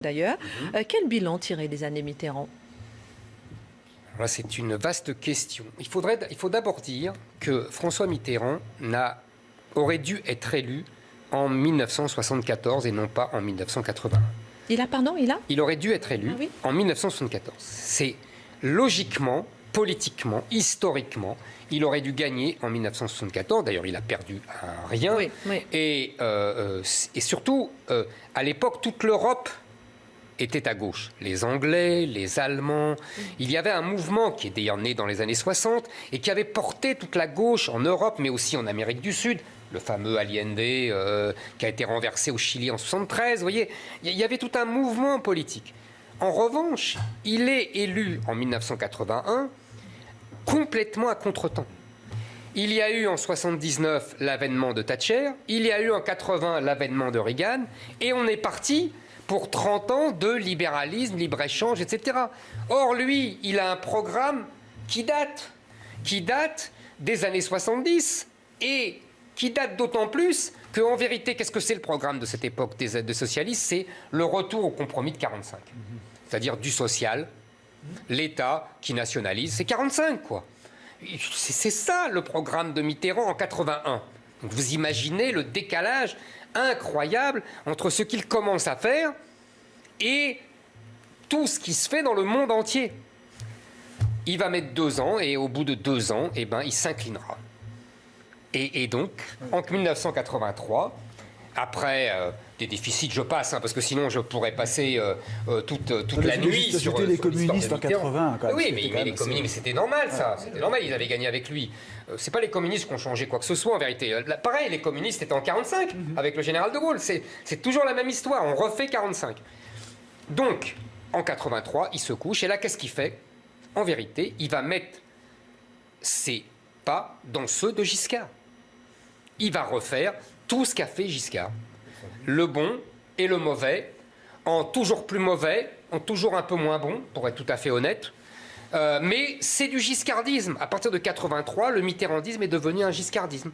d'ailleurs. Quel bilan tirer des années Mitterrand? Là, c'est une vaste question. Il faut d'abord dire que François Mitterrand aurait dû être élu en 1974 et non pas en 1981. Il aurait dû être élu en 1974. C'est logiquement, politiquement, historiquement, il aurait dû gagner en 1974. D'ailleurs, il a perdu à rien. Et surtout, à l'époque, toute l'Europe était à gauche. Les Anglais, les Allemands. Il y avait un mouvement qui est d'ailleurs né dans les années 60 et qui avait porté toute la gauche en Europe, mais aussi en Amérique du Sud. Le fameux Allende qui a été renversé au Chili en 73. Vous voyez, il y avait tout un mouvement politique. En revanche, il est élu en 1981 complètement à contretemps. Il y a eu en 79 l'avènement de Thatcher, il y a eu en 80 l'avènement de Reagan, et on est parti pour 30 ans de libéralisme, libre-échange, etc. Or, lui, il a un programme qui date des années 70 et qui date d'autant plus qu'en vérité, qu'est-ce que c'est le programme de cette époque des socialistes? C'est le retour au compromis de 45. C'est-à-dire du social, l'État qui nationalise, c'est 45, quoi. C'est ça le programme de Mitterrand en 81. Donc vous imaginez le décalage incroyable entre ce qu'il commence à faire et tout ce qui se fait dans le monde entier. Il va mettre 2 ans et au bout de 2 ans, il s'inclinera. Et donc, en 1983, après des déficits, je passe, parce que sinon je pourrais passer toute la nuit sur les communistes en 80. Quand même, oui, mais les communistes, c'était normal, ça. C'était normal, ils avaient gagné avec lui. C'est pas les communistes qui ont changé quoi que ce soit, en vérité. Pareil, les communistes étaient en 45, avec le général de Gaulle. C'est toujours la même histoire, on refait 45. Donc, en 83, il se couche, et là, qu'est-ce qu'il fait? En vérité, il va mettre ses pas dans ceux de Giscard. Il va refaire tout ce qu'a fait Giscard. Le bon et le mauvais, en toujours plus mauvais, en toujours un peu moins bon, pour être tout à fait honnête. Mais c'est du giscardisme. À partir de 83, le mitterrandisme est devenu un giscardisme.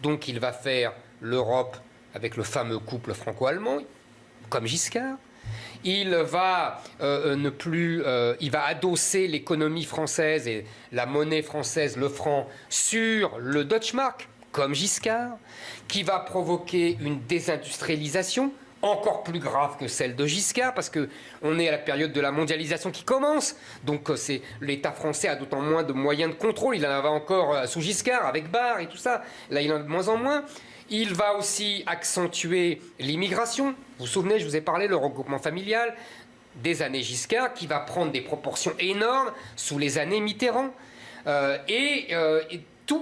Donc il va faire l'Europe avec le fameux couple franco-allemand, comme Giscard. Il va il va adosser l'économie française et la monnaie française, le franc, sur le Deutschmark, comme Giscard, qui va provoquer une désindustrialisation encore plus grave que celle de Giscard, parce qu'on est à la période de la mondialisation qui commence, donc l'État français a d'autant moins de moyens de contrôle. Il en avait encore sous Giscard, avec Barre et tout ça, là il en a de moins en moins. Il va aussi accentuer l'immigration. Vous vous souvenez, je vous ai parlé, le regroupement familial des années Giscard, qui va prendre des proportions énormes sous les années Mitterrand. Et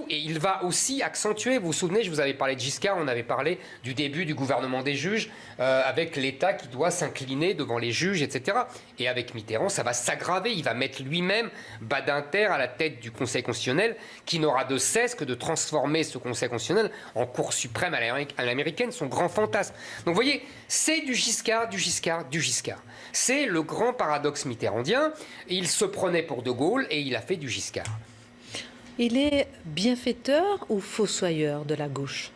il va aussi accentuer, vous vous souvenez, je vous avais parlé de Giscard, on avait parlé du début du gouvernement des juges, avec l'État qui doit s'incliner devant les juges, etc. Et avec Mitterrand, ça va s'aggraver. Il va mettre lui-même Badinter à la tête du Conseil constitutionnel, qui n'aura de cesse que de transformer ce Conseil constitutionnel en Cour suprême à l'américaine, son grand fantasme. Donc vous voyez, c'est du Giscard, du Giscard, du Giscard. C'est le grand paradoxe mitterrandien. Il se prenait pour De Gaulle et il a fait du Giscard. Il est bienfaiteur ou fossoyeur de la gauche?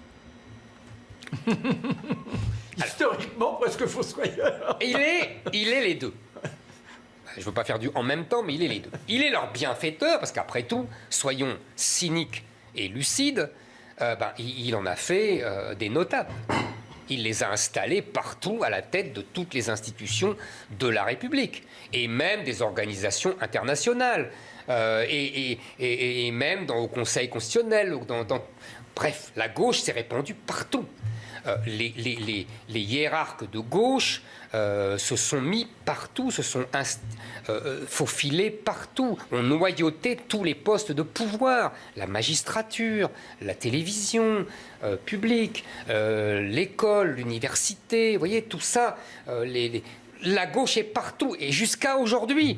Historiquement, presque fossoyeur. Il est les deux. Je ne veux pas faire du en même temps, mais il est les deux. Il est leur bienfaiteur, parce qu'après tout, soyons cyniques et lucides, il en a fait des notables. Il les a installés partout à la tête de toutes les institutions de la République, et même des organisations internationales. Et même au Conseil constitutionnel. Bref, la gauche s'est répandue partout. Les hiérarques de gauche se sont mis partout, se sont faufilés partout, ont noyauté tous les postes de pouvoir, la magistrature, la télévision publique, l'école, l'université, vous voyez, tout ça, la gauche est partout, et jusqu'à aujourd'hui.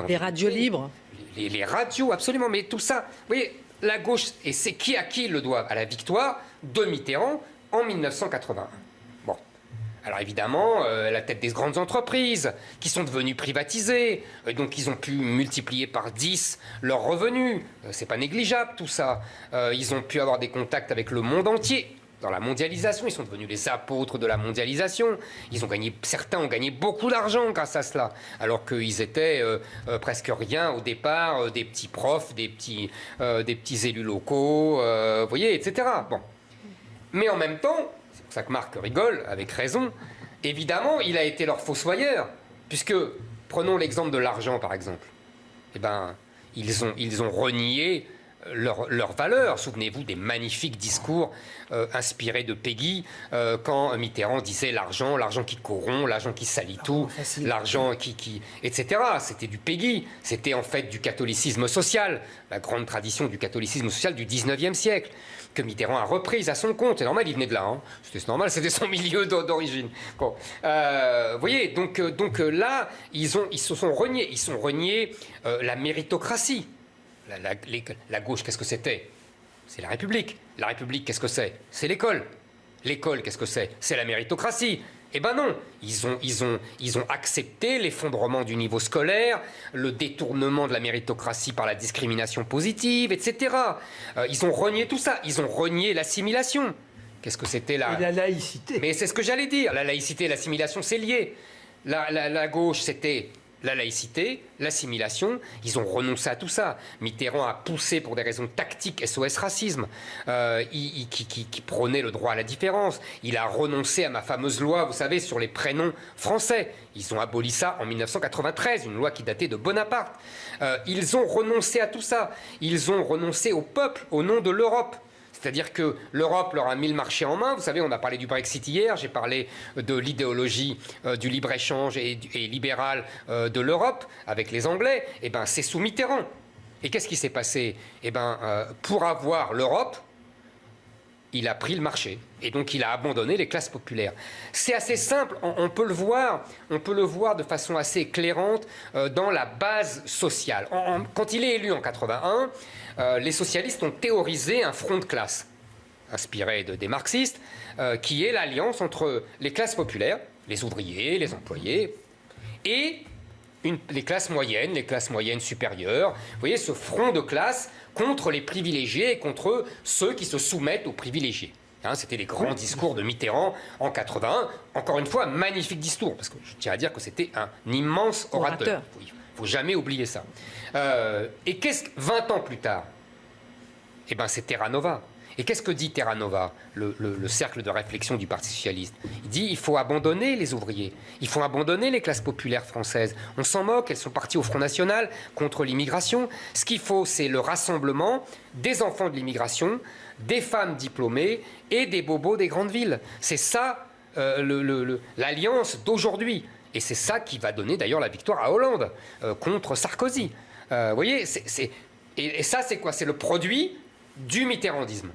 Les radios libres. Les radios, absolument. Mais tout ça, vous voyez, la gauche, et c'est à qui ils le doivent? À la victoire de Mitterrand en 1981. Bon. Alors évidemment, la tête des grandes entreprises qui sont devenues privatisées, donc ils ont pu multiplier par 10 leurs revenus. C'est pas négligeable tout ça. Ils ont pu avoir des contacts avec le monde entier. dans la mondialisation. Ils sont devenus les apôtres de la mondialisation. Certains ont gagné beaucoup d'argent grâce à cela, alors qu'ils étaient presque rien au départ, des petits profs, des petits élus locaux, vous voyez, etc. Bon. Mais en même temps, c'est pour ça que Marc rigole, avec raison, évidemment, il a été leur fossoyeur, puisque, prenons l'exemple de l'argent, par exemple. Eh ben, ils ont renié leurs valeurs. Souvenez-vous des magnifiques discours inspirés de Péguy quand Mitterrand disait l'argent qui corrompt, l'argent qui salit tout, l'argent etc. C'était du Péguy. C'était en fait du catholicisme social, la grande tradition du catholicisme social du 19e siècle, que Mitterrand a reprise à son compte. C'est normal, il venait de là. Hein. C'était normal, c'était son milieu d'origine. Bon. Vous voyez, donc là, ils se sont reniés. Ils sont reniés la méritocratie. La gauche, qu'est-ce que c'était? C'est la République. La République, qu'est-ce que c'est? C'est l'école. L'école, qu'est-ce que c'est? C'est la méritocratie. Eh ben non, ils ont accepté l'effondrement du niveau scolaire, le détournement de la méritocratie par la discrimination positive, etc. Ils ont renié tout ça. Ils ont renié l'assimilation. Qu'est-ce que c'était là? Et la laïcité. Mais c'est ce que j'allais dire. La laïcité et l'assimilation, c'est lié. La gauche, c'était la laïcité, l'assimilation, ils ont renoncé à tout ça. Mitterrand a poussé pour des raisons tactiques SOS racisme, qui prônait le droit à la différence. Il a renoncé à ma fameuse loi, vous savez, sur les prénoms français. Ils ont aboli ça en 1993, une loi qui datait de Bonaparte. Ils ont renoncé à tout ça. Ils ont renoncé au peuple au nom de l'Europe. C'est-à-dire que l'Europe leur a mis le marché en main. Vous savez, on a parlé du Brexit hier, j'ai parlé de l'idéologie du libre-échange et libéral de l'Europe avec les Anglais. Eh bien, c'est sous Mitterrand. Et qu'est-ce qui s'est passé? Eh bien, pour avoir l'Europe, il a pris le marché. Et donc, il a abandonné les classes populaires. C'est assez simple, on peut le voir de façon assez éclairante dans la base sociale. Quand il est élu en 81, les socialistes ont théorisé un front de classe, inspiré des marxistes, qui est l'alliance entre les classes populaires, les ouvriers, les employés, et les classes moyennes supérieures. Vous voyez, ce front de classe contre les privilégiés et contre ceux qui se soumettent aux privilégiés. Hein, c'était les grands discours de Mitterrand en 81. Encore une fois, magnifique discours, parce que je tiens à dire que c'était un immense orateur. Il ne faut jamais oublier ça. Et 20 ans plus tard, eh ben, c'est Terra Nova. Et qu'est-ce que dit Terra Nova, le cercle de réflexion du Parti socialiste? Il dit il faut abandonner les ouvriers, il faut abandonner les classes populaires françaises. On s'en moque, elles sont parties au Front National contre l'immigration. Ce qu'il faut, c'est le rassemblement des enfants de l'immigration, des femmes diplômées et des bobos des grandes villes. C'est ça l'alliance d'aujourd'hui. Et c'est ça qui va donner d'ailleurs la victoire à Hollande contre Sarkozy. Vous voyez, et ça, c'est quoi? C'est le produit du mitterrandisme.